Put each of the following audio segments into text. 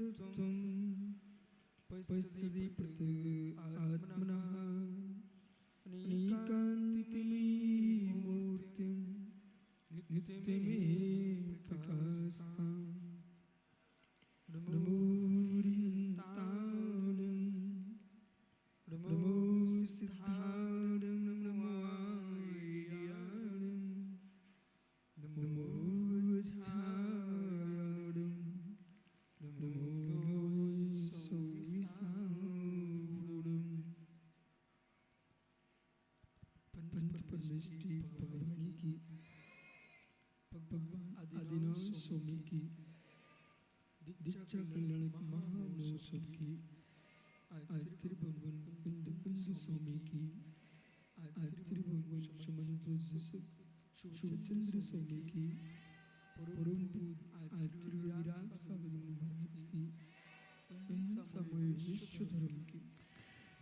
तत्त्वं पश्यति प्रत्यगात्मनः अनेकान्तिमूर्तिं नित्यमेव प्रकाशताम् नमो ह्रियन्ताणं नमो सिद्धाणं नमो आर्याणं नमो वज्रायाणं नमो सौविसावृणं पंचपरमेष्टि भगवान की भगवान आदिनाथ स्वामी की दीक्षा कल्याण महामहोत्सव की आचार्य भगवान कुंद स्वामी की आचार्य भगवान शिवचंद्र स्वामी की परम पूज्य आचार्य विराग सागर महाराज की समय विश्व धर्म की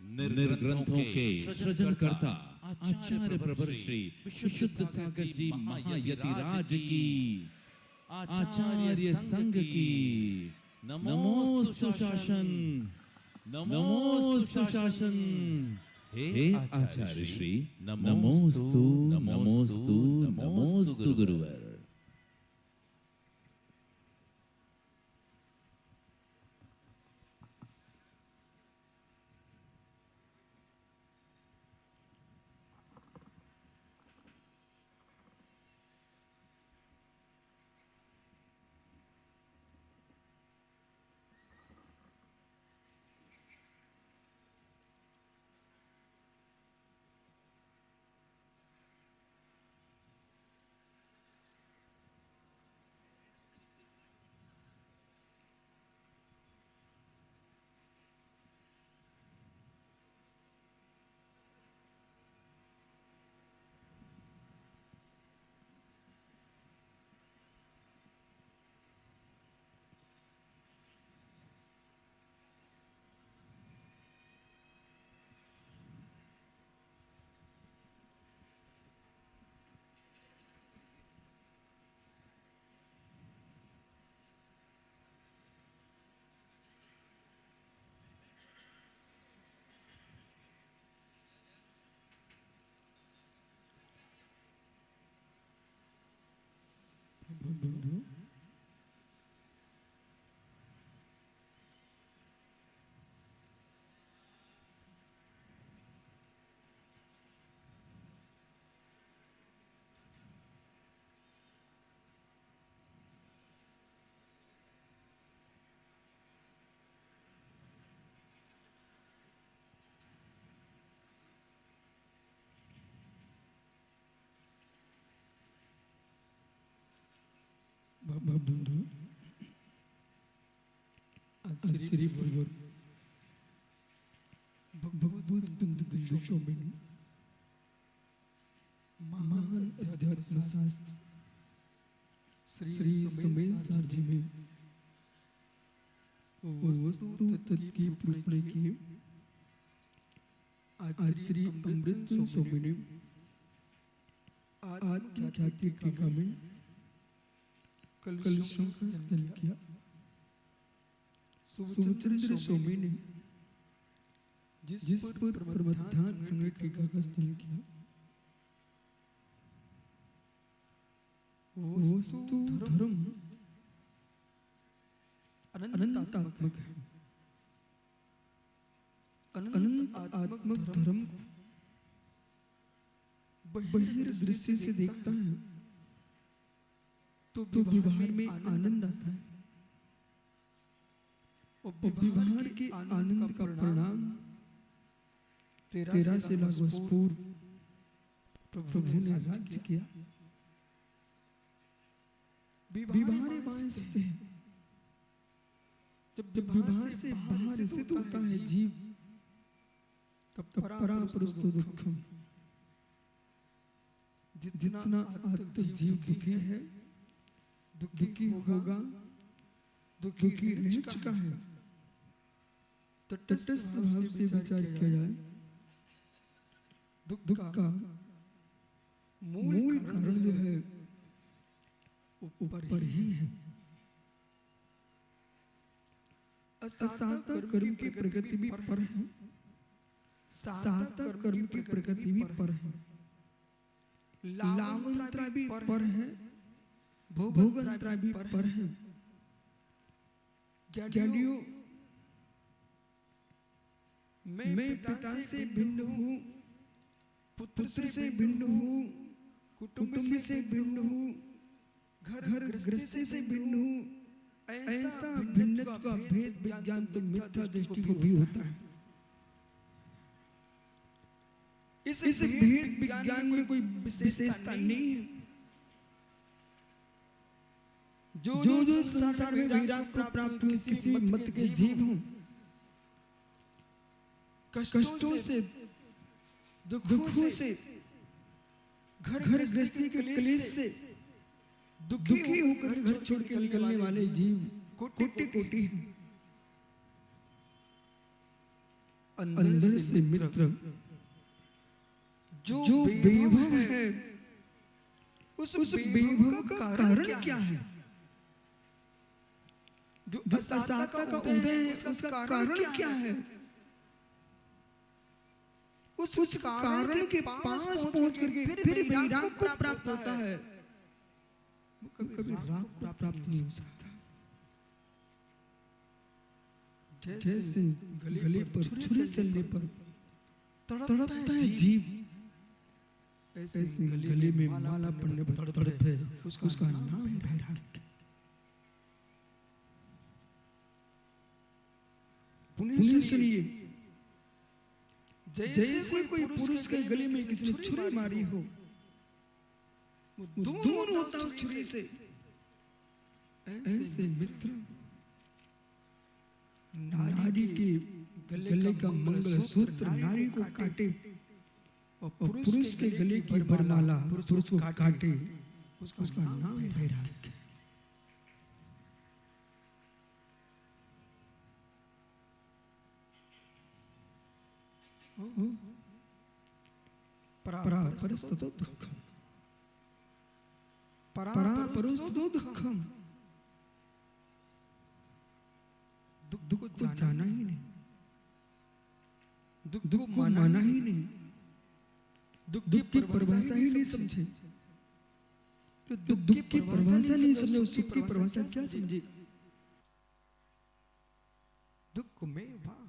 निर्ग्रंथों के सृजनकर्ता आचार्य प्रवर श्री विशुद्ध सागर जी महायतिराज की आचार्य संघ की नमोस्तु शासन नमोस्तु शासन। हे आचार्य श्री नमोस्तु नमोस्तु नमोस्तु गुरुवर। बंधु बंधु आचार्य भगवान भगवत कुंद स्वामी महान अध्यात्म शास्त्र श्री समय सारजी में वस्तु तत्व की पूर्ति की आचार्य अमृत स्वामी ने आत्म ख्याति टीका में कलशों का जल किया। शिवचंद्र स्वामी ने जिस पर परमाध्यात्म टीका का जल किया वस्तु धर्म अनंतात्मक है। अनंतात्मक धर्म बहिर्दृष्टि से देखता है तो व्यवहार में आनंद आता है और व्यवहार के आनंद का परिणाम 13 से लाख वर्ष पूर्व प्रभु ने राज्य किया। व्यवहार वांछित है। जब व्यवहार से बाहर स्थित होता है जीव तब परापुरुष दुखम। जितना आत्म जीव दुखी है दुखी होगा दुखी रह चुका है। तटस्थ भाव से विचार किया जाए दुख का मूल कारण जो है ऊपर ही है। सातक कर्म की प्रगति भी पर है, सातक कर्म की प्रगति भी पर है, लावंत्रा भी पर है, भोगंत्रा भी पर है। ज्ञानियों, मैं पिता से भिन्न हूँ, पुत्र से भिन्न हूँ, कुटुंब से भिन्न हूँ, घर गृहस्थी से भिन्न हूँ। ऐसा भिन्नत्व का भेद विज्ञान तो मिथ्या दृष्टि को भी होता है। इस भेद विज्ञान में कोई विशेषता नहीं है। जो संसार में वैराग्य को प्राप्त हुए किसी मत के जीव हों, कष्टों से, दुखों से, घर गृहस्थी के क्लेश से दुखी होकर घर छोड़ के निकलने वाले जीव कोटि कोटि हैं। अंदर से मित्र जो वैभव है, उस वैभव का कारण क्या है? जो असाता का उदय है, उसका कारण क्या है? उस कारण के पास पहुंच करके फिर वैराग्य को प्राप्त होता है। कभी राग को प्राप्त नहीं हो सकता। जैसे गले पर छुरी चलने पर तड़पता है जीव, ऐसे गले में माला पड़ने पर तड़प है। उसका नाम वैराग्य। पुण्य सुनिए, जैसे कोई पुरुष के गले में किसी ने छुरी मारी हो, दूर होता हो छुरी से, ऐसे मित्र नारी के गले का मंगल सूत्र नारी को काटे और पुरुष के गले की वरमाला पुरुष को काटे, उसका नाम वैराग्य। परापरस्ततो दुःखम्, परापरस्ततो दुःखम्। दुख को जाना ही नहीं, दुख को माना ही नहीं, दुख की परिभाषा ही नहीं समझे। तो दुख की परिभाषा नहीं समझे, उस सुख की परिभाषा क्या समझे? दुख में वाह,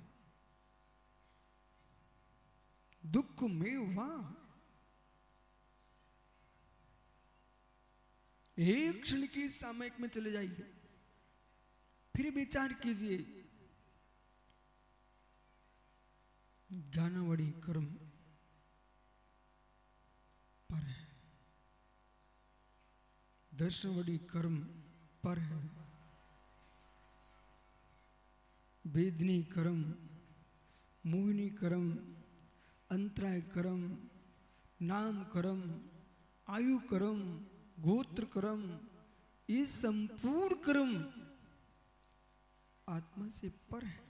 दुख में वाह। एक क्षण की सामयिक में चले जाइए, फिर विचार कीजिए। ज्ञानावड़ी कर्म पर है, दर्शनावड़ी कर्म पर है, वेदनी कर्म, मोहिनी कर्म, अंतराय कर्म, नाम कर्म, आयु कर्म, गोत्र कर्म, ये संपूर्ण कर्म आत्मा से पर है।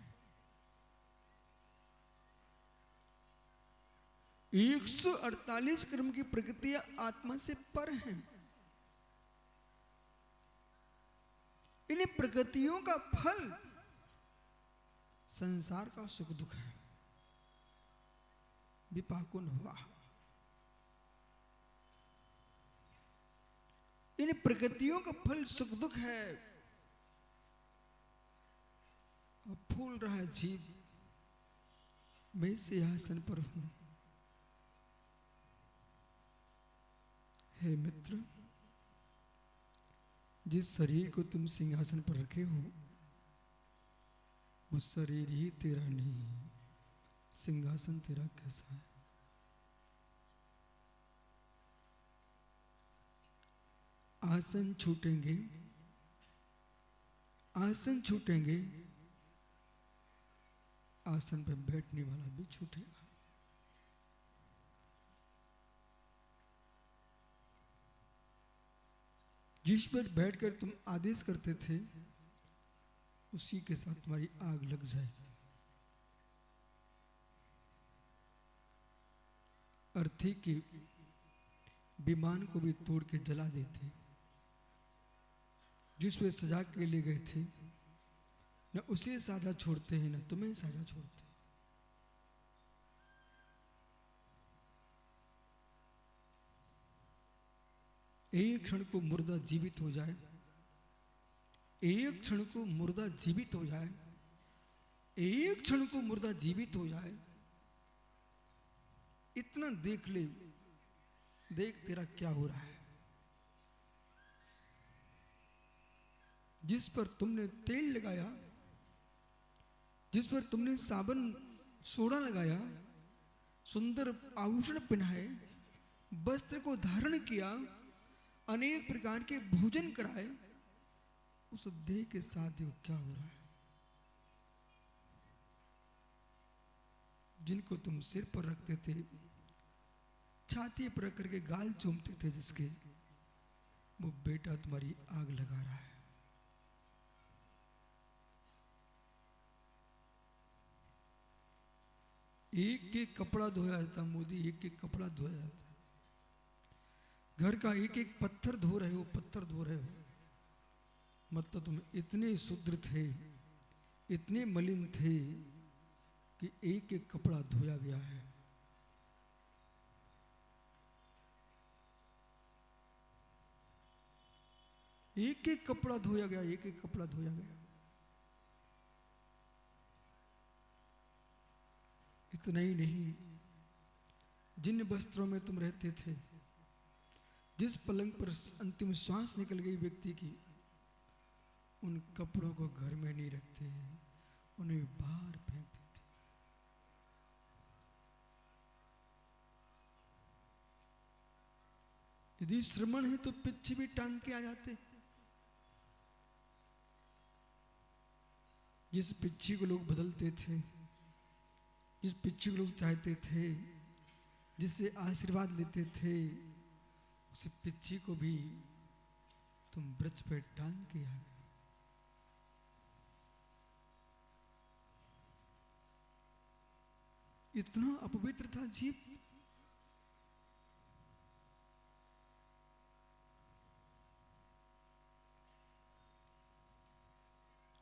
148 कर्म की प्रकृतियां आत्मा से पर हैं। इन प्रकृतियों का फल संसार का सुख दुख है। विपाकुन हुआ, इन प्रकृतियों का फल सुख दुख है। फूल रहा है जीव, मैं सिंहासन पर हूं। हे मित्र, जिस शरीर को तुम सिंहासन पर रखे हो, वो शरीर ही तेरा नहीं है। सिंहासन तेरा कैसा है? आसन छूटेंगे, आसन छूटेंगे, आसन पर बैठने वाला भी छूटेगा। जिस पर बैठकर तुम आदेश करते थे, उसी के साथ तुम्हारी आग लग जाएगी। अर्थी के विमान को भी तोड़ के जला देते, जिस पे सजा के लिए गए थे, न उसे साझा छोड़ते हैं, न तुम्हें साझा छोड़ते हैं। एक क्षण को मुर्दा जीवित हो जाए, एक क्षण को मुर्दा जीवित हो जाए, एक क्षण को मुर्दा जीवित हो जाए, इतना देख ले, देख तेरा क्या हो रहा है। जिस पर तुमने तेल लगाया, जिस पर तुमने साबन सोडा लगाया, सुंदर आभूषण पहनाए, वस्त्र को धारण किया, अनेक प्रकार के भोजन कराए, उस देह के साथ वो क्या हो रहा है। जिनको तुम सिर पर रखते थे, छाती पर रख करके गाल चूमते थे जिसके, वो बेटा तुम्हारी आग लगा रहा है। एक एक कपड़ा धोया जाता मोदी, एक एक कपड़ा धोया जाता। घर का एक एक पत्थर धो रहे हो, पत्थर धो रहे हो। मतलब तुम इतने शुद्र थे, इतने मलिन थे कि एक एक कपड़ा धोया गया है। एक एक कपड़ा धोया गया, एक एक कपड़ा धोया गया। इतना ही नहीं, जिन वस्त्रों में तुम रहते थे, जिस पलंग पर अंतिम श्वास निकल गई व्यक्ति की, उन कपड़ों को घर में नहीं रखते, उन्हें बाहर फेंक देते। यदि श्रमण है तो पिच्छ भी टांग के आ जाते। जिस पिच्छी को लोग बदलते थे, जिस पिच्छी को लोग चाहते थे, जिससे आशीर्वाद लेते थे, उस पिच्छी को भी तुम वृक्ष पे टांग के आ गए। इतना अपवित्र था जीव।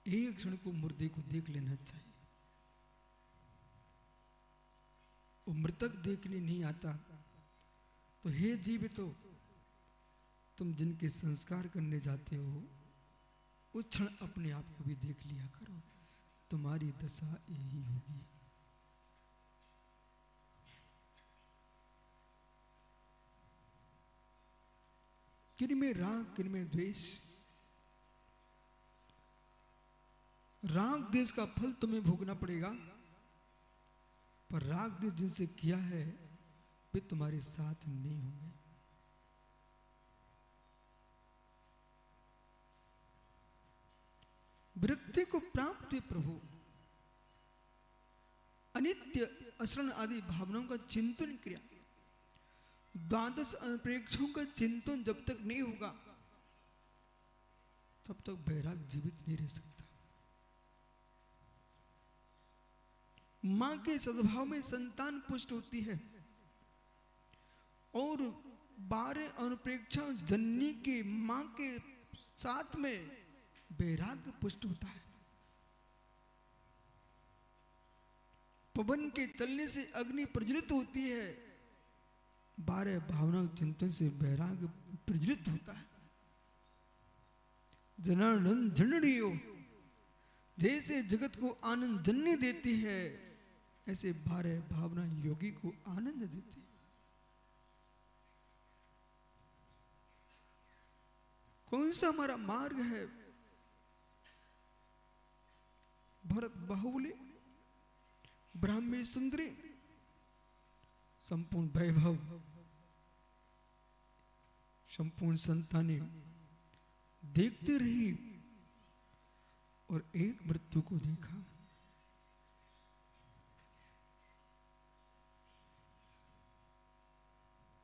एक क्षण को मुर्दे को देख लेना चाहिए। वो मृतक देखने नहीं आता, तो हे जीवितो, तुम जिनके संस्कार करने जाते हो, उस क्षण अपने आप को भी देख लिया करो, तुम्हारी दशा यही होगी। किन में राग, किन में द्वेष। राग द्वेष का फल तुम्हें भोगना पड़ेगा, पर राग द्वेष जिनसे किया है वे तुम्हारे साथ नहीं होंगे। विरक्ति को प्राप्त हुए प्रभु अनित्य, असरण आदि भावनाओं का चिंतन किया। द्वादश अनुप्रेक्षों का चिंतन जब तक नहीं होगा, तब तक बैराग जीवित नहीं रह सकता। मां के सद्भाव में संतान पुष्ट होती है, और 12 अनुप्रेक्षा जननी के मां के साथ में बैराग्य पुष्ट होता है। पवन के चलने से अग्नि प्रज्वलित होती है, 12 भावना चिंतन से बैराग्य प्रज्वलित होता है। जनार्दन जननियो, जैसे जगत को आनंद जननी देती है, ऐसे 12 भावना योगी को आनंद देती है। कौन सा हमारा मार्ग है? भरत बाहुले, ब्राह्मी सुंदरी, संपूर्ण वैभव, संपूर्ण संतानें देखती रही और एक मृत्यु को देखा।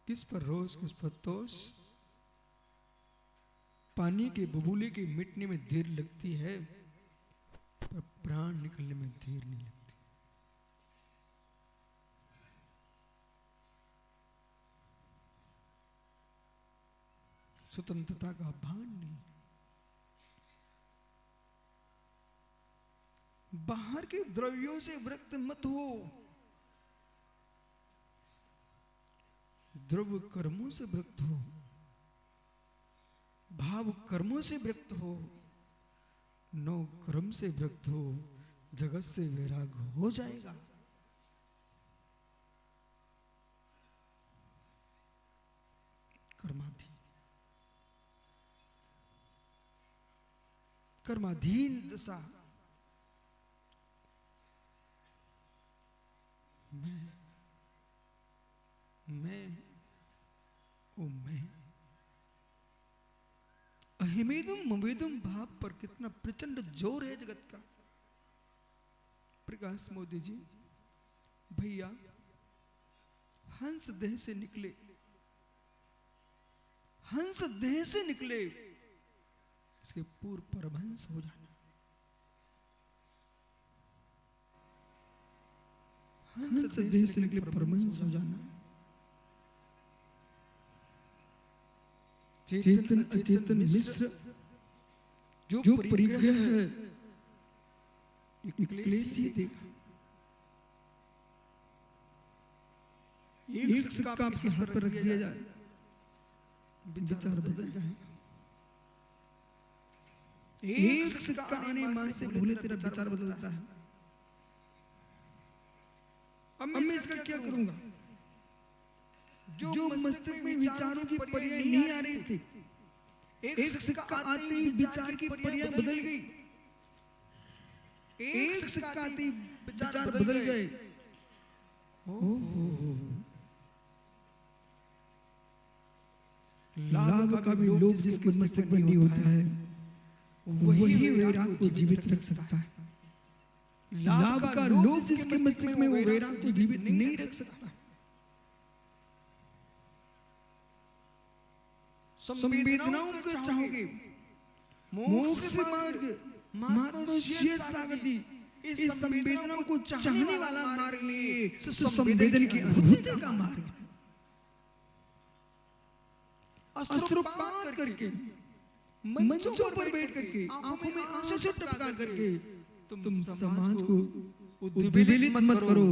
किस पर रोष, किस पर तोष। पानी के बबूले के मिटने में देर लगती है, पर प्राण निकलने में देर नहीं लगती। स्वतंत्रता का भान नहीं। बाहर के द्रव्यों से विरक्त मत हो, द्रव्य कर्मों से विरक्त हो, भाव कर्मों से विरक्त हो, नौ कर्म से विरक्त हो, जगत से वैराग हो जाएगा। कर्माधीन दशा, मैं ओ मैं, अहिमेदुम मवेदुम भाव पर कितना प्रचंड जोर है जगत का। प्रकाश मोदी जी, भैया हंस देह से निकले, हंस देह से निकले, इसके पूर्व परमहंस हो जाना। हंस देह से निकले परमहंस हो जाना। चेतन अचेतन मिश्र जो परिग्रह क्लेश ही देगा। एक सिक्का आपके हाथ पर रख दिया जाए, विचार बदल जाएगा। एक सिक्का आने मां से भूले तेरा विचार बदलता है। अब मैं इसका क्या करूंगा? जो मस्तिष्क में विचारों की पर्याय नहीं आ रही थी, एक सिक्का आते ही विचार की पर्याय बदल गई। एक सिक्का आते ही विचार बदल गए। लाभ का भी लोभ जिसके मस्तिष्क में नहीं होता है, वही वैराग को जीवित रख सकता है। लाभ का लोभ जिसके मस्तिष्क में, वो वैराग को जीवित नहीं रख सकता। संवेदनाओं को चाहोगे, मोक्ष मार्ग, मार्ग सागति, इस संवेदनाओं को चाहने वाला मार्ग नहीं, संवेदन की अनुभूति का मार्ग है। अश्रुपात करके, मंचों पर बैठ करके, आंखों में आंसू टपका करके तुम समाज को उद्वेलित मत करो।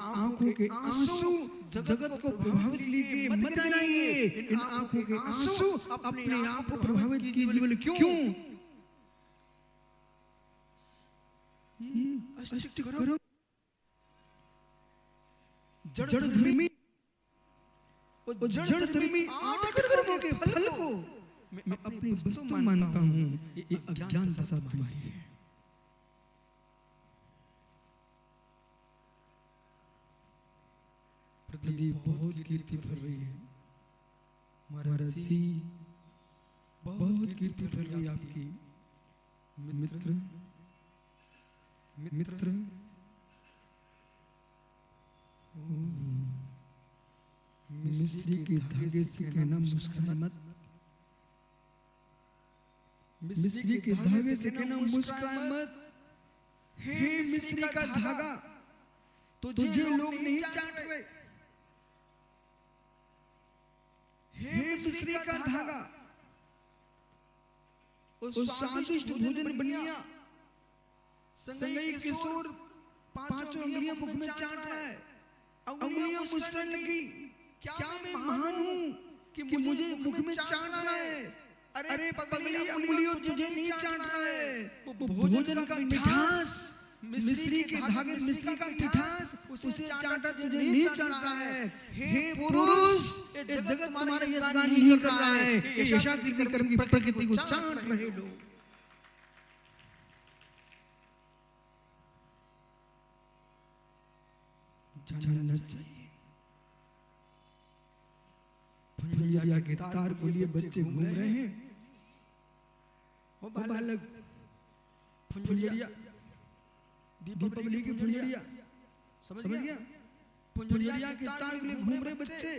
आंखों के आंसू जगत को प्रभावित लीजिए मत कराइए। इन आंखों के आंसू अपने आप को प्रभावित कीजिए। क्यों? अष्टकर्म जड़धर्मी, जड़धर्मी आठ कर्मों के फल को मैं अपनी वस्तु मानता हूं। ये अज्ञान दशा तुम्हारी है। प्रदीप बहुत कीर्ति फैल रही है महाराज जी, बहुत कीर्ति फैल रही है आपकी। मित्र मित्र मिस्त्री के धागे से कहना मुस्कुराए मत। मिस्री के धागे से कहना मुस्कुराए मत। हे मिस्री का धागा, तुझे लोग नहीं चाट रहे। हे मिस्री का धागा, उस स्वादिष्ट भोजन बन गया। संगई किशोर पांचों अंगुलियां मुख में चाट रहा है, अंगुलियां मुस्कुराने लगी। क्या मैं महान हूं कि मुझे मुख में चाट रहा है? अरे पगली अंगुलियों तुझे नहीं चाट रहा है। वो भोजन का मिठास, मिस्री के धागे मिस्री का मिठास उसे चाटा तुझे नहीं चाट रहा है। हे पुरुष, ये जगत तुम्हारा यशगान नहीं कर रहा है। ये यशा कीर्ति कर्म की प्रकृति को चाट रहे लोग। जानना चाहिए फुलझड़िया के तार को लिए बच्चे घूम रहे हैं। वो बालक फुलझड़िया, दीपावली की फुलझड़िया, समझ गया? फुलझड़िया के तार के लिए घूम रहे बच्चे।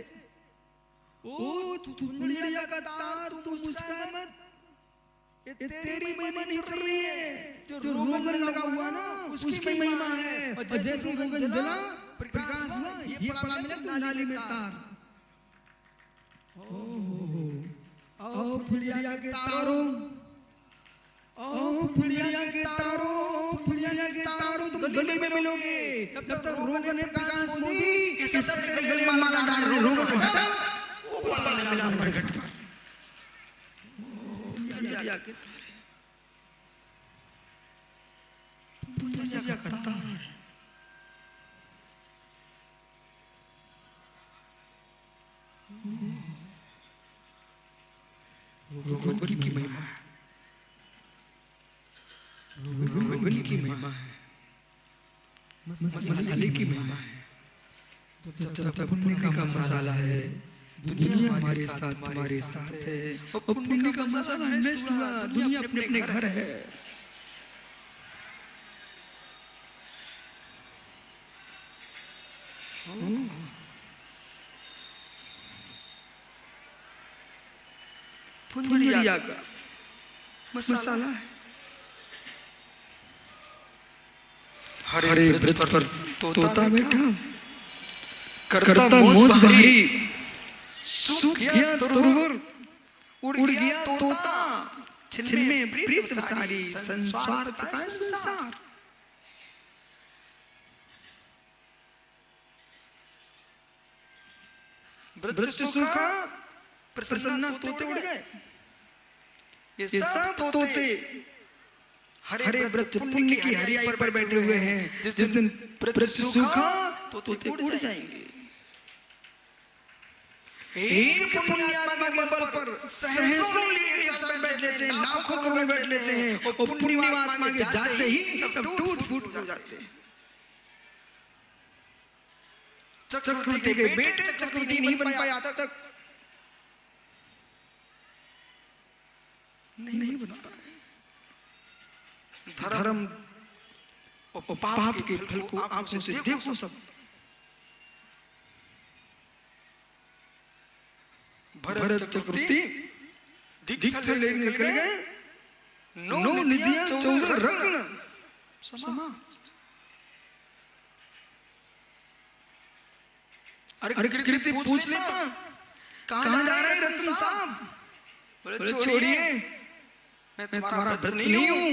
ओ फुलझड़िया का तार, तू मुस्कुरा मत। ये तेरी महिमा नहीं चल रही है। जो रोगन लगा हुआ ना, उसकी महिमा है। और जैसे रोगन जला, प्रकाश हुआ, ये पड़ा मिला तो नाली में तार। ओ फुलझड़िया के तारों, ओ फुलझड़िया के तारों, फुलझड़िया के गली में मिलोगे, जब तक रोगन है प्रकाश मोदी कि सब तेरे गले में माला डाल रहे रोगन को हटा वो पाला मिला मरघट पर या के तारे पुतलिया का तार रोगन की महिमा है, रोगन की महिमा है, मसाले की महिमा है। जब पुण्य का मसाला है दुनिया हमारे साथ तुम्हारे साथ है, और पुण्य का मसाला नष्ट हुआ दुनिया अपने अपने घर है। पुण्य का मसाला है। हरे व्रत पर तोता बैठा करता मौज भारी, सूख गया तुरवर उड़ गया तोता, छिनमें प्रीत सारी संसार का संसार। व्रत सूखा प्रसन्ना तोते उड़ गए। ये सब तोते हरे व्रत पुण्य की हरियाई पर बैठे हुए हैं। जिस दिन व्रत सूखा तोते उड़ जाएंगे। एक पुण्यात्मा के बल पर सहस्रों एक साथ बैठ लेते हैं, लाखों करोड़ बैठ लेते हैं, और पुण्यात्मा के जाते ही सब टूट फूट हो जाते हैं। चक्रवर्ती के बेटे चक्रवर्ती नहीं बन पाए आज तक, नहीं बन पाए। धर्म और पाप के फल को आंखों से देखो सब। भरत चक्रवर्ती दीक्षा लेने निकल गए, 9 निधियां 14 रत्न समाप्त। अरे कृति पूछ लेता कहां जा रहे रत्न साहब? बोले छोड़िए, मैं तुम्हारा व्रत नहीं हूं,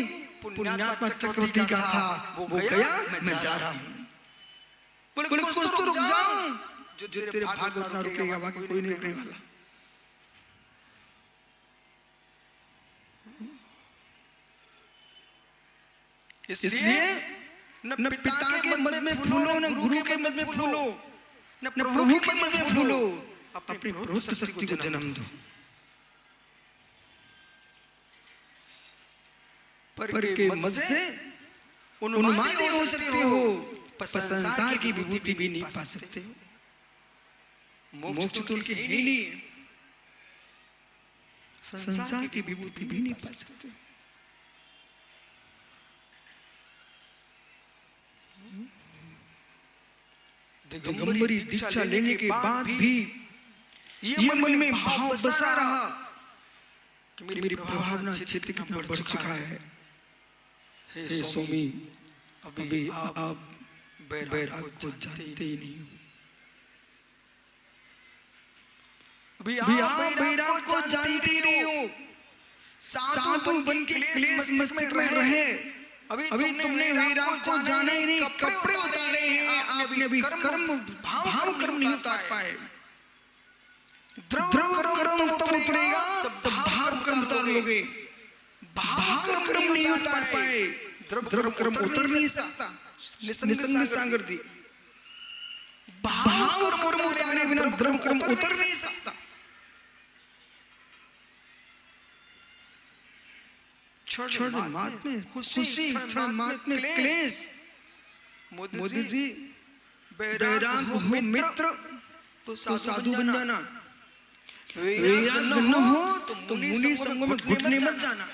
पुण्यात्मा चक्रवर्ती का था, वो गया, मैं जा रहा हूं। बोले कुछ तो रुक जाओ, जो तेरे भाग उतना रुकेगा, बाकी कोई नहीं रुकने वाला। इसलिए न पिता के मत में फूलो, न गुरु के मत में फूलो, न प्रभु के मत में फूलो, अपनी प्रवृत्त शक्ति को जन्म दो। पर के मत से उन्मादी हो सकते हो, पर संसार की विभूति भी नहीं पा सकते हो। मोक्ष तो उनके है ही नहीं, संसार की विभूति भी नहीं पा सकते। दिगंबरी दीक्षा लेने के बाद भी ये मन में भाव बसा रहा कि मेरी भावना क्षेत्र कितना बढ़ चुका है। हे स्वामी, अभी आप बैराग को जानते ही नहीं हो, अभी आप बैराग को जानते ही नहीं हो। साधु बन के क्लेश मस्तिष्क में रहे, अभी तुमने वैराग को जाना ही नहीं, कपड़े उतारे हैं आपने, अभी कर्म भाव कर्म नहीं उतार पाए। द्रव कर्म तब उतरेगा तब भाव कर्म उतार लोगे। भाव कर्म नहीं उतार पाए, द्रव कर्म उतर नहीं सकता। निसंग सागर दी, भाव कर्म उतारे बिना द्रव कर्म उतर नहीं सकता। क्षण मात्र में खुशी, क्षण मात्र में क्लेश। मोदी जी, बैराग हो मित्र तो साधु बन जाना, वैराग न हो तो मुनि संग में घुटने मत जाना।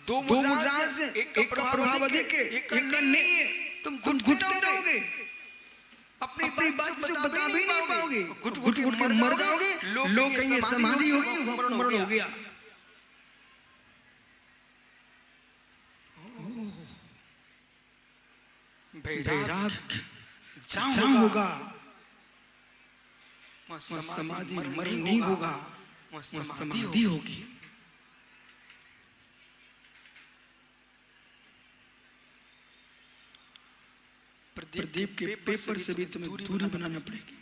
दो मुद्राएं से एक का प्रभाव अधिक है, एक का नहीं है। तुम घुटते रहोगे, अपनी बात से बता भी नहीं पाओगे, घुट के मर जाओगे। लोग कहेंगे समाधि होगी, मरण हो गया। बैराग जहां होगा वहां समाधि मरण नहीं होगा, वहां समाधि होगी। प्रदीप के पेपर से भी तुम्हें दूरी बनाना पड़ेगी।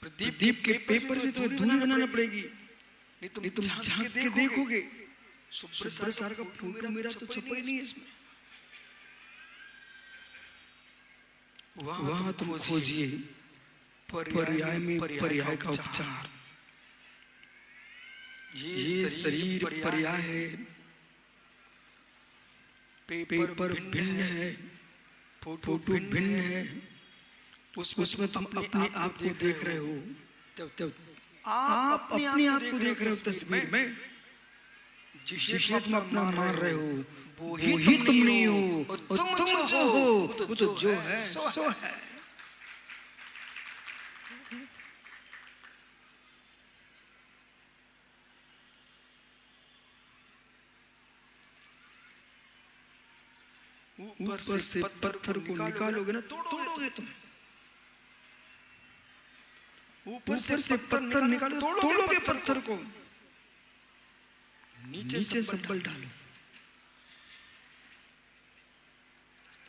प्रदीप के पेपर से तुम्हें दूरी बनाना पड़ेगी, नहीं तुम झांक के देखोगे सुब्र सर का फोटो मेरा तो छपा ही नहीं है इसमें। वहां तुम खोजिए पर्याय में पर्याय का उपचार। ये शरीर पर्याय है, पेपर भिन्न है, फोटो भिन्न है। उसमें तुम अपने आप को देख रहे हो, जब आप अपने आप को देख रहे हो तस्वीर में, जिसे तुम अपना मान रहे हो वो ही तुम नहीं हो, और तुम जो हो वो तो जो है सो है। ऊपर से पत्थर को निकालोगे ना, तोड़ोगे तुम। ऊपर से पत्थर निकालो, तोड़ोगे पत्थर को। नीचे सब्बल डालो,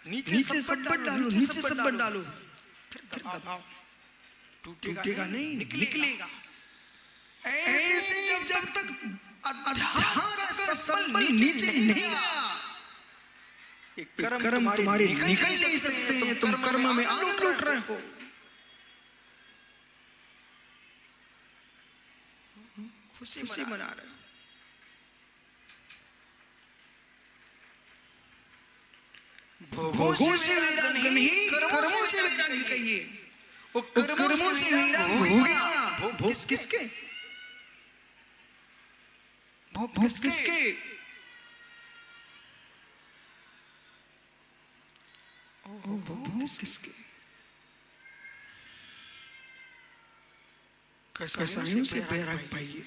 नीचे सब्बल डालो, नीचे सब्बल डालो, फिर दबाओ। टूटेगा नहीं, निकलेगा। ऐसे जब तक अध्यात्म का सब्बल नीचे नहीं गया, कर्म तुम्हारे निकल नहीं सकते हैं। तुम कर्म में आनंद लूट रहे हो, खुशी मना रहे हो। भोगों से वैराग नहीं, कर्मों से वैराग्य कहिए। वो कर्मों से वैराग हो गया। भोग किसके? भोग किसके? भोग किसके? कसाइयों से वैराग पाइए,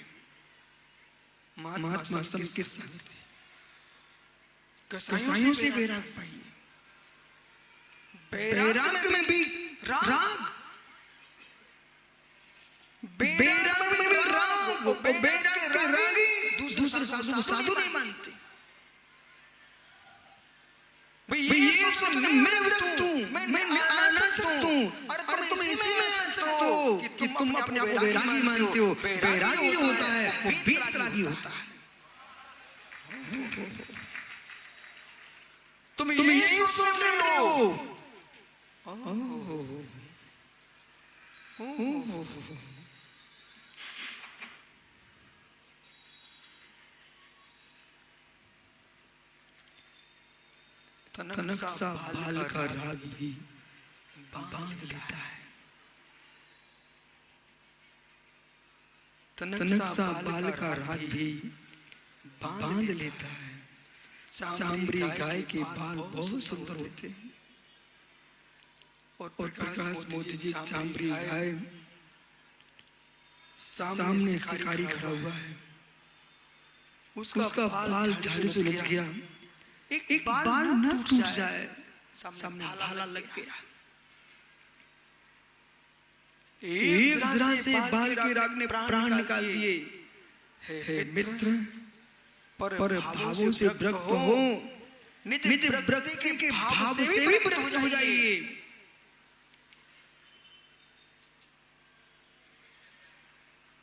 महात्मा संत के संग। कसाइयों से वैराग पाइए। वैराग में भी राग, वैराग में भी राग। वैराग के रागी दूसरे साधु को साधु नहीं मानते। ये सोच मैं विरक्त हूं, मैं अनासक्त हूं, और तुम इसी में आसक्त हो कि तुम अपने आप को वैरागी मानते हो। वैरागी जो होता है वो वीतरागी होता है। तुम ये सोच रहे हो। तनक सा बाल का राग भी बांध लेता है। तनक सा बाल का राग भी बांध लेता है। चामड़ी गाय के बाल बहुत सुंदर होते हैं, और प्रकाश मोती जी चामड़ी गाय सामने शिकारी खड़ा हुआ है। उसका बाल झाड़ी से उलझ गया। एक बाल न टूट जाए, सामने भाला लग गया। एक जरा से बाल के राग ने प्राण निकाल दिए। हे मित्र, पर भावों से विरक्त हो, नित्य विरक्ति के भाव से भी विरक्त हो जाइए।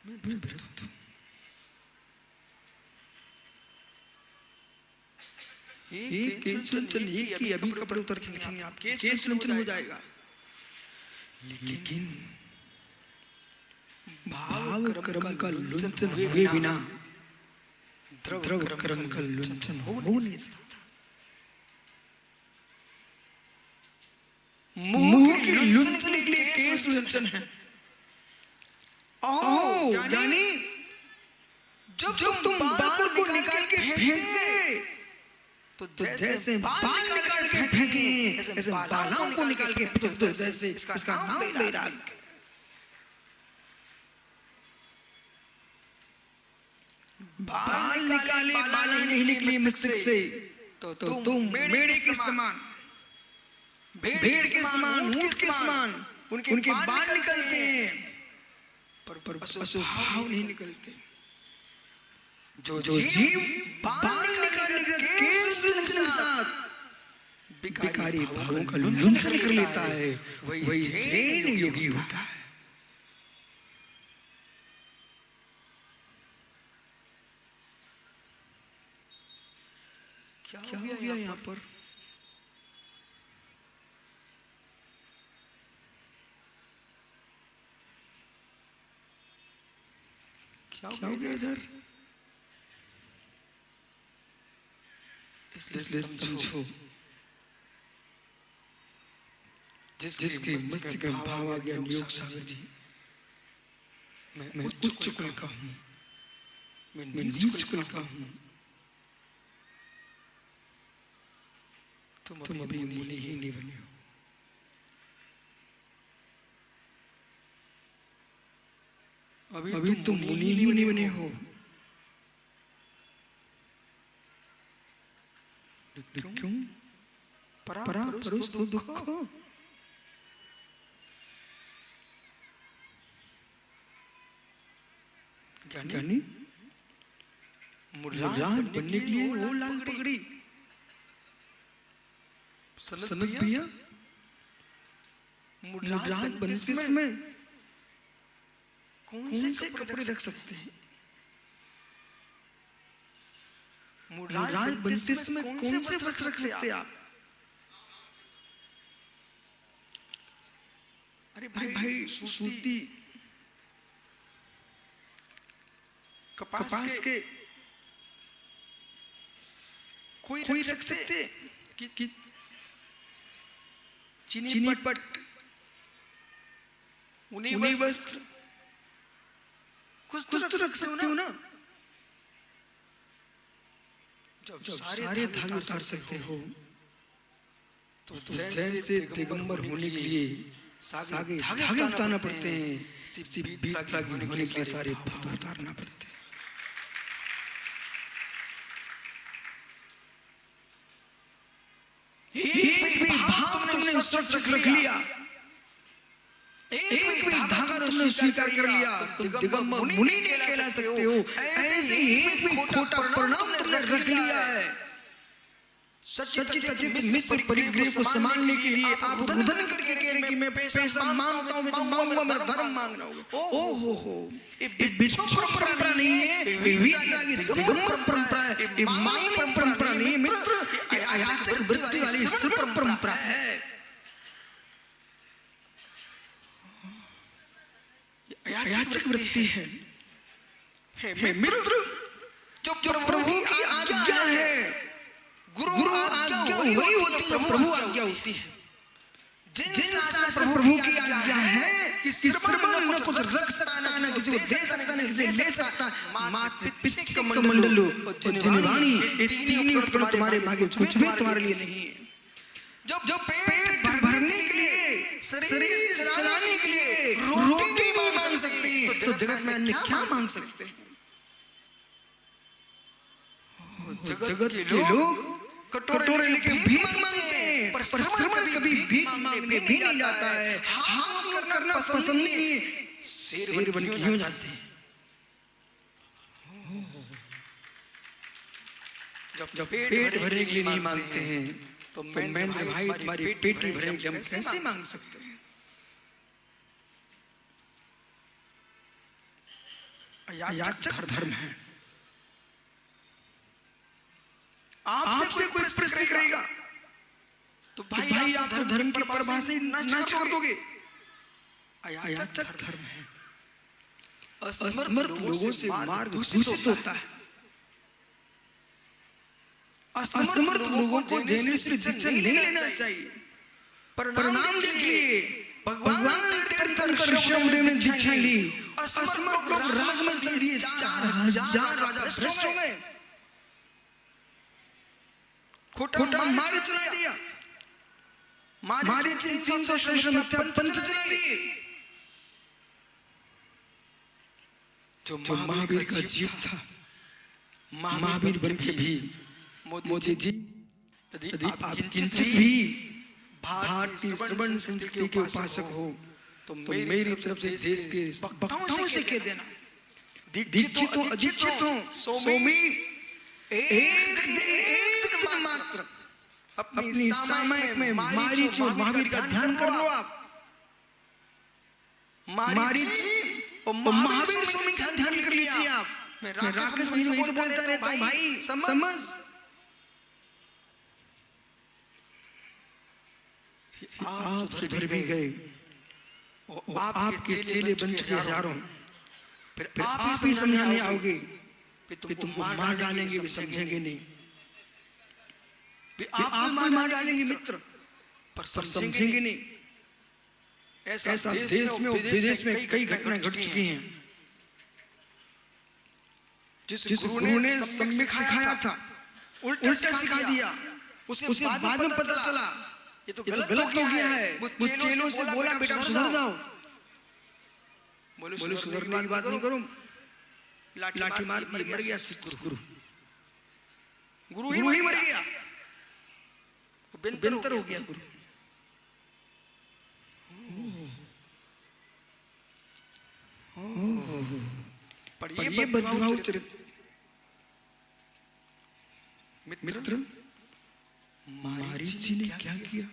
मैं विरक्त हूं। एक केंचन एक ही अभी कपड़े उतर के लिखेंगे आप, केंचन हो जाएगा। लेकिन भाव कर्म का लुंचन हुए बिना द्रव कर्म का लुंचन हो नहीं सकता। मुंह की लुंचन के लिए केस लुंचन है। यानी जब तुम बाल को निकाल के फेंक दे, तो जैसे बाल निकाल के फेंके, ऐसे बालों को निकाल के फेंक दो। जैसे इसका नाम वैराग। बाल निकाले, बाल नहीं निकली मस्तिष्क से, तो तुम मेढ़े के समान, भेड़ के समान, ऊंट के समान उनके बाल निकलते हैं, पर पशु भाव नहीं निकलते। जो जीव बाल निकालेगा केस लंचन के साथ, विकारी भावों का लुंठन कर लेता है, वही जैन योगी होता है। क्या हो गया यहाँ पर? क्या हो गया इधर? इसलिए समझो, जिसके मस्तिष्क में भाव आ गया योग सागर जी, मैं उच्च कुल का हूँ, मैं नीच कुल का हूँ, तुम अभी मुनि ही नहीं बने हो। अभी तुम मुनि ही नहीं बने हो। क्यों? परापरुस्तो दुःखो। ज्ञानी मुर्राद बनने के लिए वो लाल पगड़ी, सनत भैया मुर्राद बनने के समय कौन से कपड़े रख सकते हैं? मुर्राद बनते समय कौन से वस्त्र रख सकते हैं आप? अरे भाई सूती कपास के कोई रख सकते कि चीनी पट ऊनी वस्त्र कुछ तो रख सकते हो ना। जब सारे धागे उतार सकते हो तो जैसे दिगंबर होने के लिए सागे धागे उतारना पड़ते हैं, इसी बीतरागी होने के लिए सारे भाव उतारना पड़ते हैं। एक भी भाव तुमने सुरक्षित रख लिया, एक भी धागा तुमने स्वीकार कर लिया, तुम दिगंबर मुनि नहीं कहला सकते हो। ऐसे एक भी खोटा परिणाम तुमने रख लिया है। सच्चित अचित मिश्र परिग्रह को संभालने के लिए आप उद्धन करके कह रहे कि मैं पैसा मांगता हूँ, मैं तो मांगूंगा, मेरा धर्म मांगना होगा। ओ हो, ये बिच्छू परंपरा नहीं है, ये वीतरागी दिगंबर परंपरा है, ये मांगने परंपरा नहीं है मित्र, ये अयाचक वृत्ति वाली श्रवण परंपरा है। अयाचक वृत्ति है मित्र, जो प्रभु की आज्ञा है। गुरु आज्ञा वही होती है, प्रभु आज्ञा होती है। जिन शास्त्र प्रभु की आज्ञा है कि श्रवण न कुछ रख सकता, न किसी को दे सकता, न किसी ले सकता, मात्र पिच्छ मंडलो जिनवाणी, ये तीन उपकरण तुम्हारे भाग्य, कुछ भी तुम्हारे लिए नहीं है। जब पेट भरने के लिए, शरीर चलाने के लिए रोटी नहीं मांग सकते, तो जगत में अन्य क्या मांग सकते हैं? जगत के लोग कटोरे लेके भीख मांगते हैं, पर श्रवण कभी भीख मांगने भी नहीं जाता है। हाथ करना पसंद नहीं है, शेर बन के क्यों जाते हैं? जब पेट भरने के लिए नहीं मांगते हैं, तो महेंद्र भाई तुम्हारी पेट नहीं भरने के लिए हम कैसे मांग सकते हैं? अयाचक धर्म है। आपसे कोई प्रश्न करेगा तो भाई आप तो धर्म की परिभाषा ही नाच कर दोगे। अयाचक धर्म है। असमर्थ लोगों से मार्ग दूषित होता है। असमर्थ लोगों को जैनेश्वरी दीक्षा नहीं लेना चाहिए। परिणाम देखिए, भगवान तीर्थंकर ऋषिमुनि में दीक्षा ली, असमर्थ लोग राग में चल दिए, 4000 राजा भ्रष्ट हो गए। खोटा मार्ग चला दिया, मारे 363 मिथ्या पंथ चला दिए। जो महावीर का जीव था, महावीर बन के भी मोदी जी यदि आप किंचित भी भारतीय श्रवण संस्कृति के उपासक हो तो मेरी तरफ से देश के वक्ताओं से कह देना, दीक्षित हो अदीक्षित हो, सोमी एक दिन मात्र अपनी सामयिक में मारीच और महावीर का ध्यान कर लो आप। मारीच और महावीर स्वामी का ध्यान कर लीजिए आप। मैं राकेश भाई यही तो बोलता रहता हूँ भाई, समझ। आप सुधर भी गए, आपके चेले बन चुके हजारों, फिर आप ही समझाने आओगे, फिर तुमको मार डालेंगे भी समझेंगे नहीं, आप मार डालेंगे मित्र, पर समझेंगे नहीं। ऐसा देश में और विदेश में कई घटनाएं घट चुकी हैं। जिस गुरु ने सम्यक सिखाया था, उल्टा सिखा दिया, उसे बाद में पता चला ये तो गलत हो गया है। वो चेलों से बोला बेटा सुधर जाओ, बोले सुधरने की बात नहीं करो, लाठी मार दी, मर गया गुरु ही मर गया, बेंतर हो गया गुरु। पर ये बदभाव चरित्र मित्र मारीच जी ने क्या किया?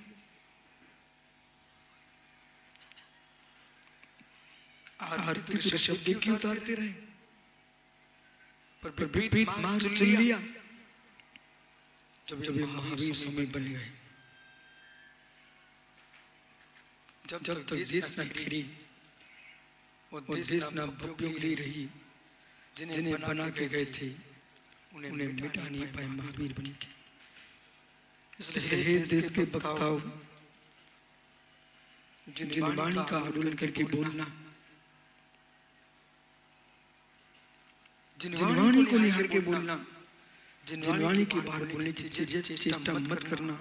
आरती तो शब्द की उतारते रहे, पर विपरीत मार्ग चुन लिया। जब ये महावीर स्वामी बन गए, जब तक देश न घिरी और देश न भव्यों रही, जिन्हें बना के गए थे उन्हें मिटा नहीं पाए महावीर बन के। इसलिए हे देश के वक्ताओं, जिन वाणी का आंदोलन करके बोलना, जिन वाणी को निहार के बोलना, जिन वाणी के बाहर बोलने की चेष्टा मत करना।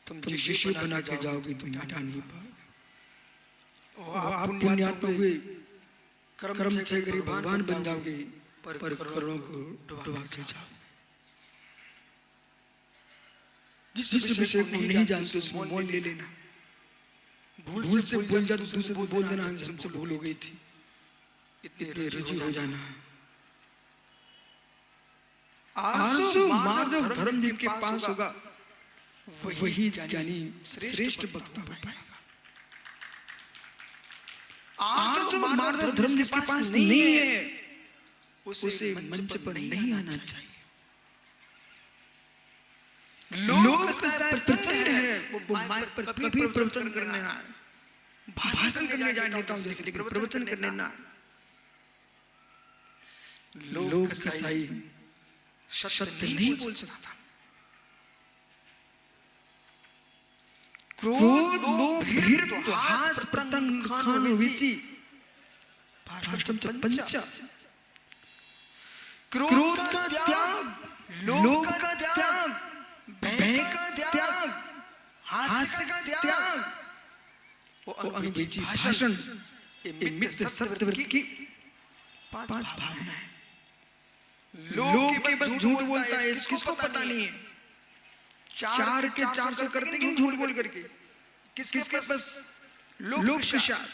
तुम शिष्य बना के जाओगे, तुम मिटा नहीं पाओगे। आप पुण्यात्मा हुए, कर्म से करी भगवान बन जाओगे, पर करोड़ों को डुबा के जाओगे। जिस विषय को नहीं जानते उसमें मोल ले लेना, भूल से बोल जा तो दूसरे को बोल देना हमसे भूल हो गई थी, इतने रुचि हो जाना। आसु माधव धर्म जिनके पास होगा वही ज्ञानी श्रेष्ठ वक्ता हो पाएगा। आसु माधव धर्म जिसके पास नहीं है उसे मंच पर नहीं आना चाहिए। लोग प्रचंड है, वो माइक पर कभी प्रवचन करने ना आए, भाषण करने जाए नेताओं जैसे, लेकिन प्रवचन करने ना आए। लोग कसाई सत्य नहीं बोल सकता। क्रोध लोभ भीरत्व हास प्रतन खान विचि भाषण पंच। क्रोध का त्याग, लोभ का त्याग, भय का त्याग, हास्य का त्याग, वो अनुविचि भाषण, ये मित्र सत्यव्रत की पांच भावनाएं। लोग के बस झूठ बोलता है, किसको पता नहीं है। 4 के 400 करते लेकिन झूठ बोल करके, किसके बस लोभ प्रसाद,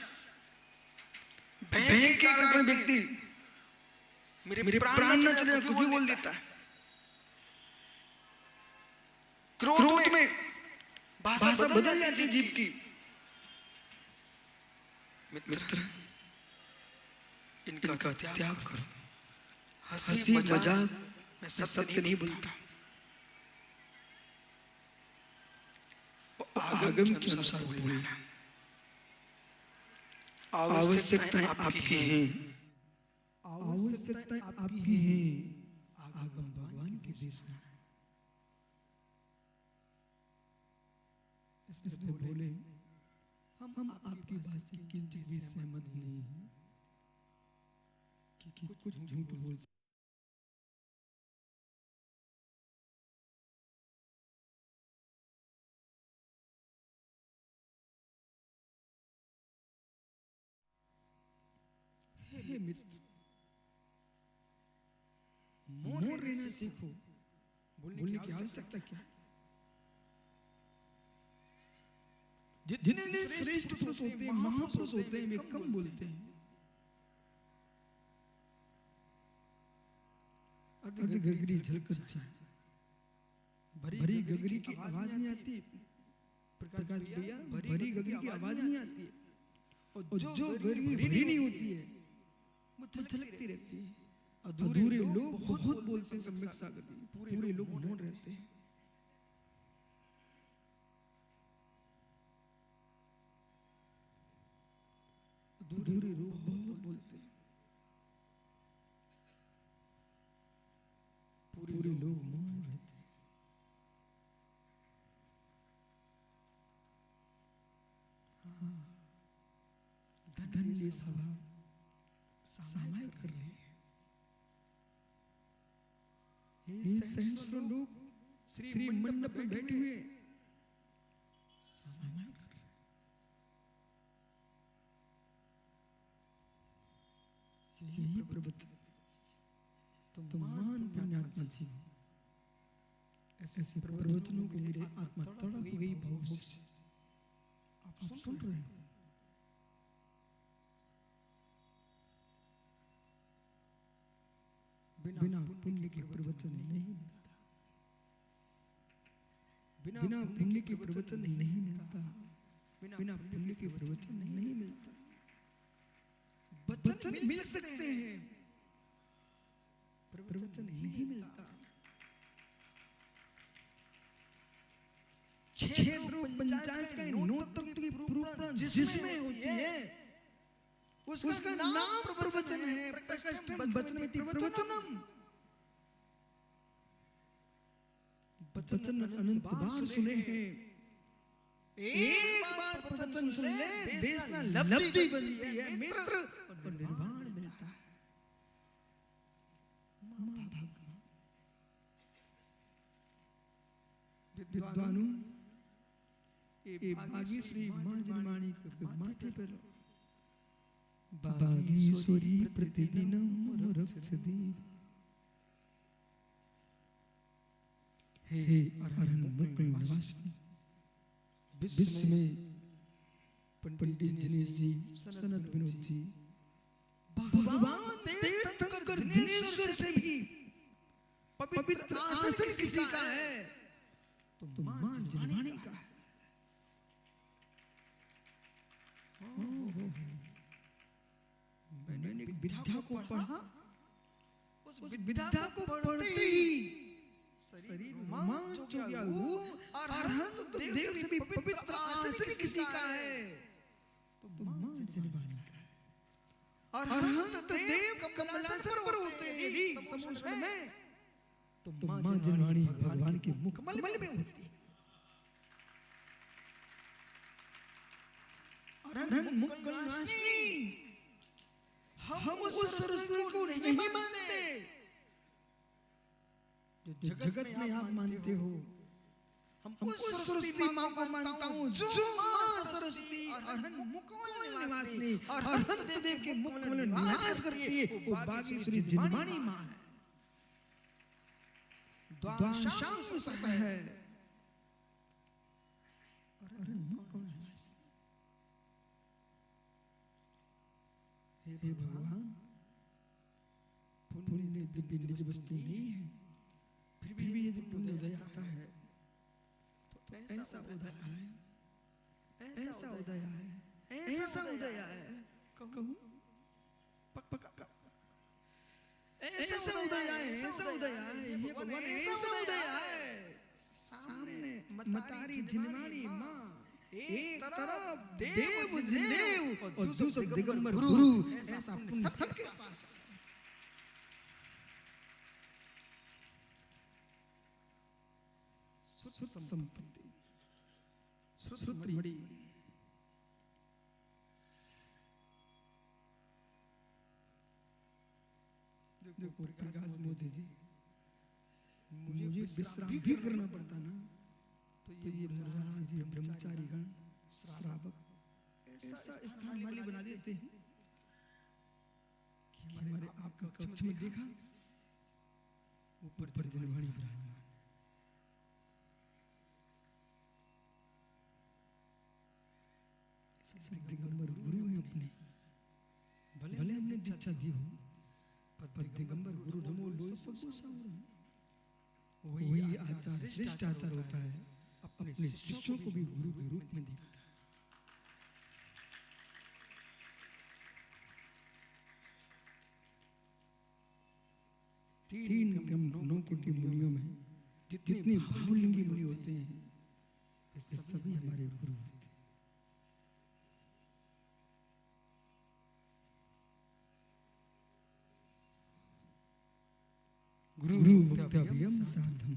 भय के कारण व्यक्ति मेरे प्राण न चले कुछ भी बोल देता है। क्रोध में भाषा बदल जाती है जीव की। मित्र इनका त्याग करो। हंसी मजाक मैं सत्य नहीं बोलता, आगम के अनुसार बोलना। आवश्यकताएं आपकी हैं, आवश्यकताएं आपकी हैं, आगम भगवान के देश में। इसलिए बोले हम आपकी बात से किंचित भी सहमत नहीं हैं कि कुछ झूठ बोल। हे मित्र, मौन रहना सीखो। बोलने की आवश्यकता क्या है? जिन्हें श्रेष्ठ पुरुष होते हैं, महापुरुष होते हैं, वे कम बोलते हैं। अति गगरी झलकत सी भरी गगरी की आवाज नहीं आती, प्रकाश भैया, भरी गगरी की आवाज नहीं आती है, और जो गगरी भरी नहीं होती है वो छलकती रहती है। अधूरे लोग बहुत बोलते हैं सम्यक सागर में, पूरे लोग मौन रहते हैं। अधूरे लोग बहुत बोलते हैं, पूरे लोग मौन रहते हैं। धन्य सभा सामायिक कर रहे हैं। ये सहस्रों लोग श्री मंडप में बैठे हुए सामायिक कर रहे हैं। यही प्रवचन तो मान पुण्यात्मा जी, ऐसे प्रवचनों को मेरे आत्मा तड़प गई भाव से। आप सुन रहे हो? बिना पुण्य के प्रवचन नहीं मिलता, बिना पुण्य के प्रवचन नहीं मिलता, बिना पुण्य के प्रवचन नहीं मिलता। वचन मिल सकते हैं, प्रवचन नहीं मिलता। क्षेत्र पंचायत का नौतत्व की प्रूफ जिसमें होती है उसका नाम प्रवचन है। प्रकष्टम वचनमिति प्रवचनम। वचन अनंत बार सुने हैं, एक बार प्रवचन सुन ले देश ना लब्धि बनती है, मित्र और निर्वाण मिलता है। विद्वानों, ये भागीश्वरी माँ जिनवाणी के माथे पर भागीश्वरी प्रतिदिनम रक्षति। हे अरहन मुकुल निवासिनी, विश्व में पंडित दिनेश जी, सनत विनोद जी, भगवान तीर्थंकर दिनेश्वर से भी पवित्र आसन किसी का है तो मां जिनवाणी का है। मैंने विद्या को पढ़ा, उस विद्या को पढ़ते ही शरीर रोमांच हो गया। वो अरहंत देव से भी पवित्र आसन किसी का है तो मां जिनवाणी का है। अरहंत देव कमलासन पर होते हैं समुद्र में तो मां जिनवाणी भगवान के मुख कमल में होती है। अरहन मुकुल नासिनी, हम उस सरस्वती को नहीं मानते जो जगत में आप मानते हो। हम उस सरस्वती मां को मानता हूं जो मां सरस्वती अरहन मुकुल निवासिनी, अरहंत देव के मुख में निवास करती है, वो भागीश्वरी जिनवाणी मां है। द्वादशांग सत्य है अरहन मुकुल निवासिनी। हे भगवान, पुण्य दिव्य निज वस्तु नहीं है, फिर भी यदि पुण्य उदय आता है तो ऐसा उदय आए, ऐसा उदय आए, ऐसा उदय आए, कहूं पक्का ऐसा उदय आए, ऐसा उदय आए, हे भगवान ऐसा उदय आए। सामने मतारी जिनवाणी मां, एक तरफ देव देव और दूसरा दिगंबर गुरु, ऐसा पुण्य सबके पास है। सुत संपत्ति, सुत मणि, देखो प्रकाश मोदी जी, मुझे विश्राम भी करना पड़ता ना, तो ये महाराज, ये ब्रह्मचारी गण, श्रावक ऐसा स्थान माली बना देते हैं कि हमारे आपका कक्ष में देखा ऊपर जिनवाणी विराजमान, दिगंबर गुरु है अपने, भले हमने दीक्षा दी हो पर दिगंबर गुरु नमो लोय सब सावरण। वही आचार श्रेष्ठ आचार होता है, अपने शिष्यों को भी गुरु के रूप में देखता है। तीन नौ कोटि मुनियों में जितने भावलिंगी मुनि होते हैं, ये सभी हमारे गुरु होते हैं। गुरु मुक्तव्यम साधम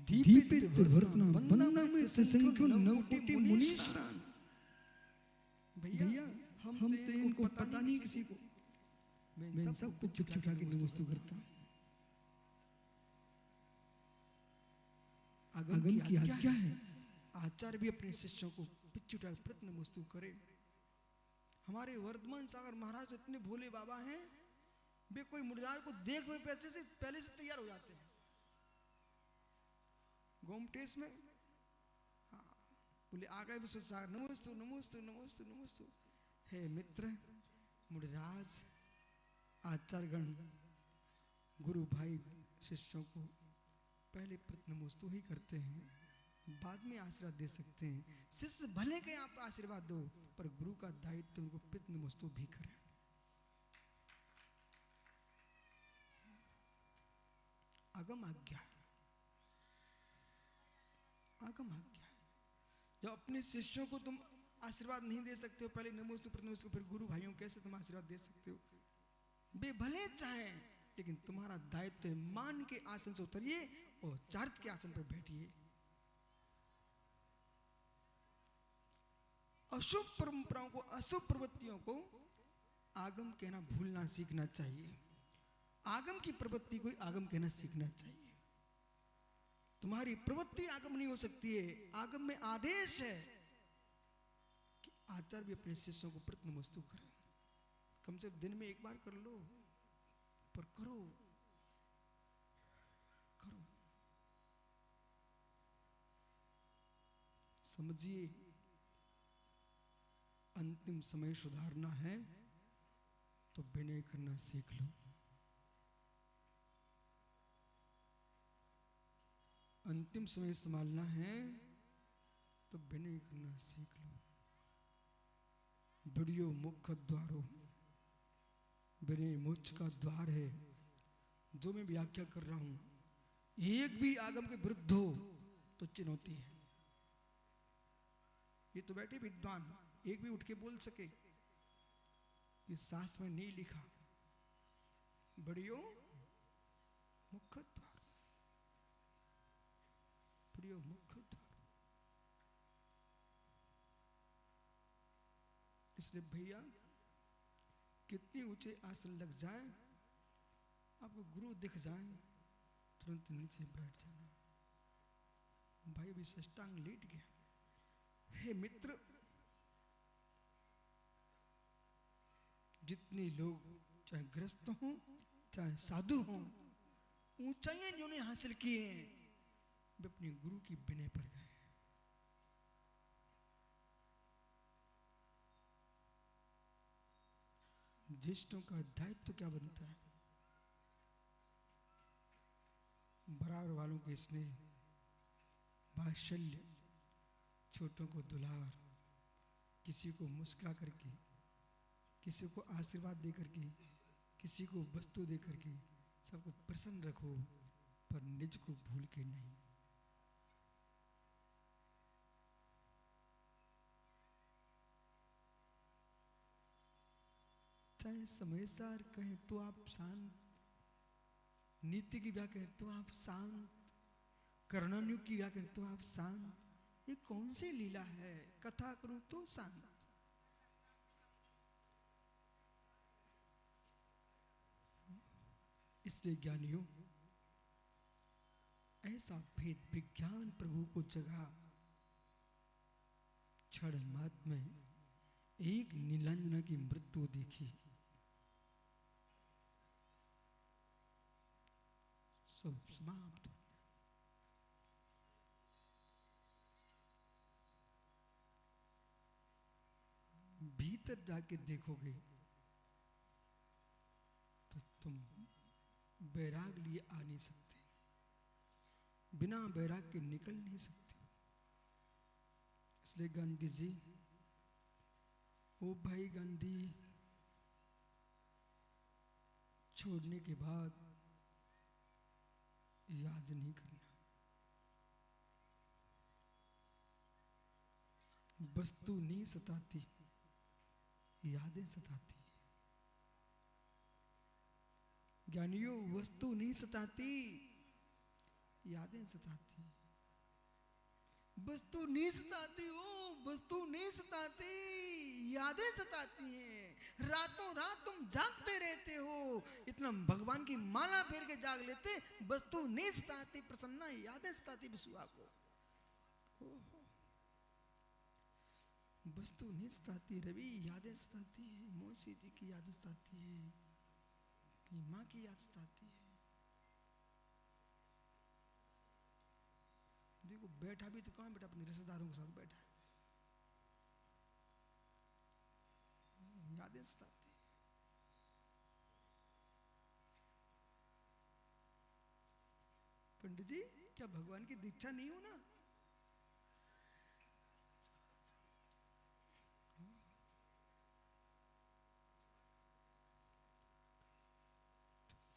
दीपित वर्तना बन्ना में संख्यो नौ कोटि मुनीश्रान। भैया हम तो इनको पता नहीं किसी को, मैं सबको चुप चुपा के नमस्ते करता हूँ। आगम की आज्ञा है, आचार्य भी अपने शिष्यों को पिछुटा प्रति नमस्ते करे। हमारे वर्धमान सागर महाराज तो इतने भोले बाबा हैं, वे कोई मुनिराज को देख में पहले से तैयार हो जाते हैं। गोमटेश में बोले आ गए विश्व सागर, नमोस्तु नमोस्तु नमोस्तु नमोस्तु। हे मित्र मुनिराज आचार्यगण गुरु भाई शिष्यों को पहले प्रति नमोस्तु ही करते हैं, बाद में आशीर्वाद दे सकते हैं। शिष्य भले के आप आशीर्वाद दो, पर गुरु का दायित्व उनको प्रति नमोस्तु भी करें। आगम आज्ञा, आगम आज्ञा। जब अपने शिष्यों को तुम आशीर्वाद नहीं दे सकते हो, पहले नमोस्तु प्रति नमोस्तु, फिर गुरु भाइयों कैसे तुम आशीर्वाद दे सकते हो? वे भले चाहें, लेकिन तुम्हारा दायित्व है मान के आसन से उतरिए और चारित्र के आसन पर बैठिए। अशुभ परंपराओं को, अशुभ प्रवृत्तियों को आगम कहना भूलना सीखना चाहिए। आगम की प्रवृत्ति को आगम कहना सीखना चाहिए। तुम्हारी प्रवृत्ति आगम नहीं हो सकती है। आगम में आदेश है कि आचार्य भी अपने शिष्यों को प्रति नमस्ते करें। कम से कम दिन में एक बार कर लो, पर करो करो। समझिए अंतिम समय सुधारना है तो विनय करना सीख लो। अंतिम समय संभालना है तो विनय करना सीख लो। वीडियो मुख्य द्वारो, विनय मोक्ष का द्वार है। जो मैं व्याख्या कर रहा हूं, एक भी आगम के विरुद्ध हो तो चुनौती है। ये तो बैठे विद्वान, एक भी उठ के बोल सके कि शास्त्र में नहीं लिखा। बड़ियो मुख्य द्वार, बड़ियो मुख्य द्वार। इसलिए भैया कितने ऊंचे आसन लग जाए, आपको गुरु दिख जाए, तुरंत नीचे बैठ जाना। भाई भी साष्टांग लेट गया। हे मित्र, जितने लोग चाहे ग्रस्त हों चाहे साधु हों, ऊंचाइयां जिन्होंने हासिल की हैं, वे अपने गुरु की विनय पर गए। ज्येष्ठों का दायित्व क्या बनता है? बराबर वालों के स्नेह, वात्सल्य, छोटों को दुलार, किसी को मुस्कुरा करके, किसी को आशीर्वाद दे करके, किसी को वस्तु दे करके सबको प्रसन्न रखो, पर निज को भूल के नहीं। चाहे समयसार कहें तो आप शांत, नीति की व्याख्या कहें तो आप शांत, कर्णानुग की व्याख्या कहें तो आप शांत। ये कौन सी लीला है? कथा करूं तो शांत। इसलिए ज्ञानियों, ऐसा भेद विज्ञान प्रभु को जगा। क्षण मात्र में एक नीलांजना की मृत्यु देखी, सब समाप्त। भीतर जाके देखोगे तो तुम बैराग लिए आ नहीं सकते। बिना वैराग्य के निकल नहीं सकती। इसलिए गांधी जी, ओ भाई गांधी, छोड़ने के बाद याद नहीं करना। वस्तु नहीं सताती, यादें सताती है। ज्ञानियों, वस्तु नहीं सताती, यादें सताती है। वस्तु नहीं सताती हो, वस्तु नहीं सताती, यादें सताती हैं। रातों रात तुम जागते रहते हो, इतना भगवान की माला फेर के जाग लेते। वस्तु नहीं सताती प्रसन्ना, यादें सताती विश्वा को। वस्तु नहीं सताती रवि, यादें सताती है। मौसी जी की याद सताती है, कि माँ की याद सताती है। देखो बैठा भी तो कहाँ बैठा, अपने रिश्तेदारों के साथ बैठा है, यादें सताती है। पंडित जी, क्या भगवान की दीक्षा नहीं हो ना?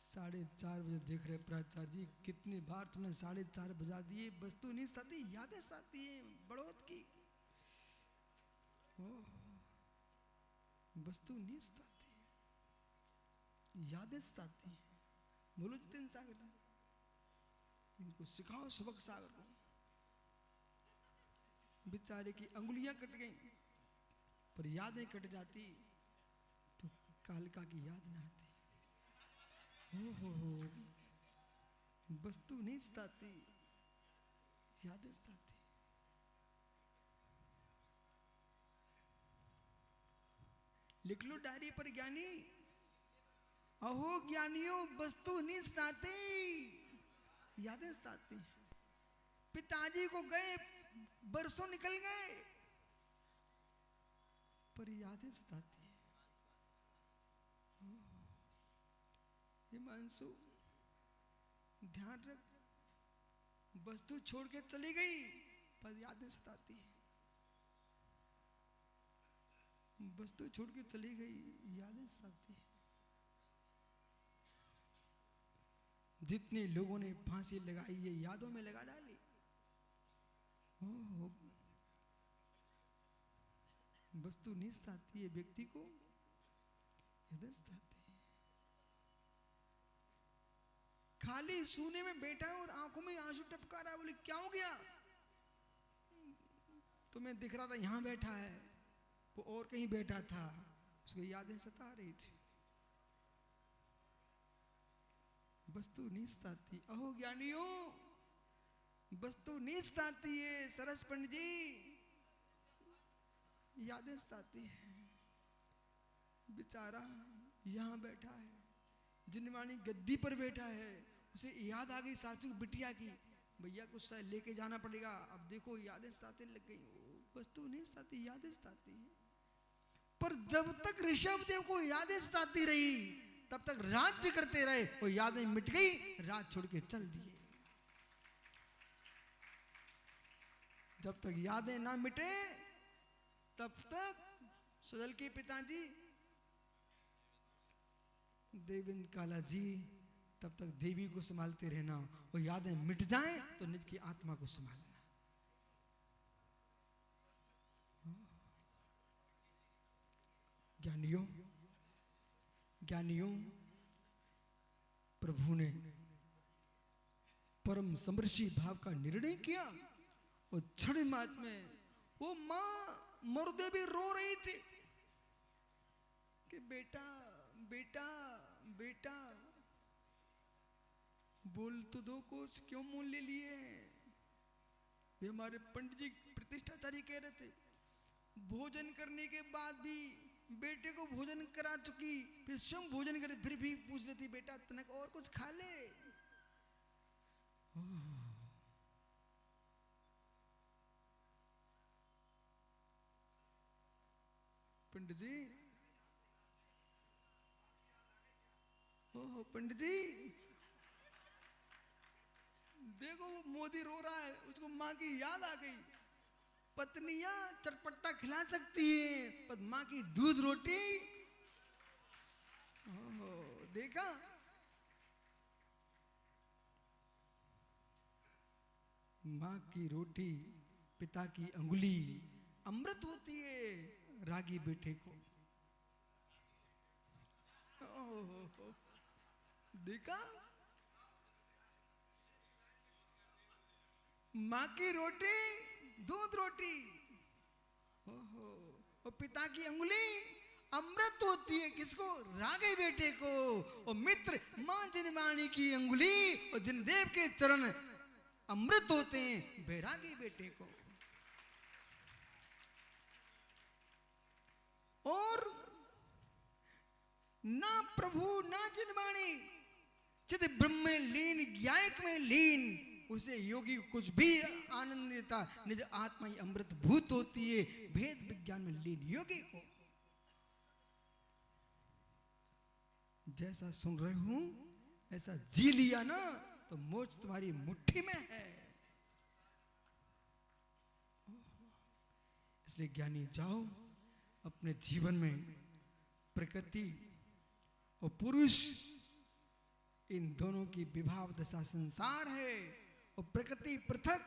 4:30 बजे देख रहे प्राचार्य जी, कितनी बार तुमने 4:30 बजा दिए। वस्तु नहीं सताती, यादें सताती है बढ़ोत की। वस्तु नहीं सताती, यादें सताती हैं। बोलो जितेंद्र सागर, इनको सिखाओ सबक सागर को। बेचारे की अंगुलियां कट गई, पर यादें कट जाती तो कालिका की याद ना आती। हो, वस्तु नहीं सताती, यादें सताती। लिख लो डायरी पर ज्ञानी, अहो ज्ञानियों, वस्तु नहीं सताती, यादें सताती। पिताजी को गए बरसों निकल गए, पर यादें सताती है। हिमांशु, ध्यान रख, वस्तु छोड़ के चली गई, पर यादें सताती है। वस्तु छोड़ के चली गई, यादें सताती है। जितने लोगों ने फांसी लगाई है, यादों में लगा डाली। वस्तु नहीं सताती है व्यक्ति को, यादें सताती है। खाली सोने में बैठा है और आंखों में आंसू टपका रहा है। बोले क्या हो गया? तुम्हें दिख रहा था यहां बैठा है, वो और कहीं बैठा था, उसकी यादें सता रही थी। वस्तु नहीं सताती। अहो ज्ञानियों, वस्तु नहीं सताती है। सरस पंडित जी, यादें सताती है। बेचारा यहां बैठा है, जिनवाणी गद्दी पर बैठा है, उसे याद आ गई सासू बिटिया की, भैया कुछ लेके जाना पड़ेगा। अब देखो यादें सताते लग गई। वस्तु नहीं सताती, यादें सताती है। पर जब तक ऋषभदेव को यादें सताती रही, तब तक राज्य करते रहे। वो यादें मिट गई, राज छोड़ के चल दिए। जब तक यादें ना मिटे, तब तक सदल के पिताजी देवेंद्र काला जी, तब तक देवी को संभालते रहना। वो यादें मिट जाएं तो निज की आत्मा को संभालना। ज्ञानियों, ज्ञानियों, प्रभु ने परम समर्षि भाव का निर्णय किया। वो क्षण मात्र में वो मां मरुदेवी रो रही थी कि बेटा बेटा बेटा, बोल तो दो, कोस क्यों मुंह ले लिए? वे हमारे पंडित जी प्रतिष्ठाचारी कह रहे थे, भोजन करने के बाद भी बेटे को भोजन करा चुकी, फिर स्वयं भोजन करे, फिर भी पूछ रही थी बेटा तनक और कुछ खा ले। पंडित जी, ओह पंडित जी, देखो वो मोदी रो रहा है, उसको माँ की याद आ गई। पत्नियां चटपटा खिला सकती है, पर माँ की दूध रोटी, ओहो, देखा। माँ की रोटी, पिता की अंगुली अमृत होती है रागी बेटे को। ओहो, देखा। माँ की रोटी दूध रोटी, ओहो, और पिता की अंगुली अमृत होती है किसको? रागी बेटे को। और मित्र माँ जिनवाणी की अंगुली और जिनदेव के चरण अमृत होते हैं बैरागी बेटे को। और ना प्रभु ना जिनवाणी, चित ब्रह्म में लीन, ज्ञायक में लीन, उसे योगी कुछ भी आनंद देता, निज आत्मा ही अमृत भूत होती है भेद विज्ञान में लीन योगी को। जैसा सुन रहे हूं ऐसा जी लिया ना तो मोक्ष तुम्हारी मुट्ठी में है। इसलिए ज्ञानी जाओ अपने जीवन में प्रकृति और पुरुष इन दोनों की विभाव दशा संसार है, और प्रकृति पृथक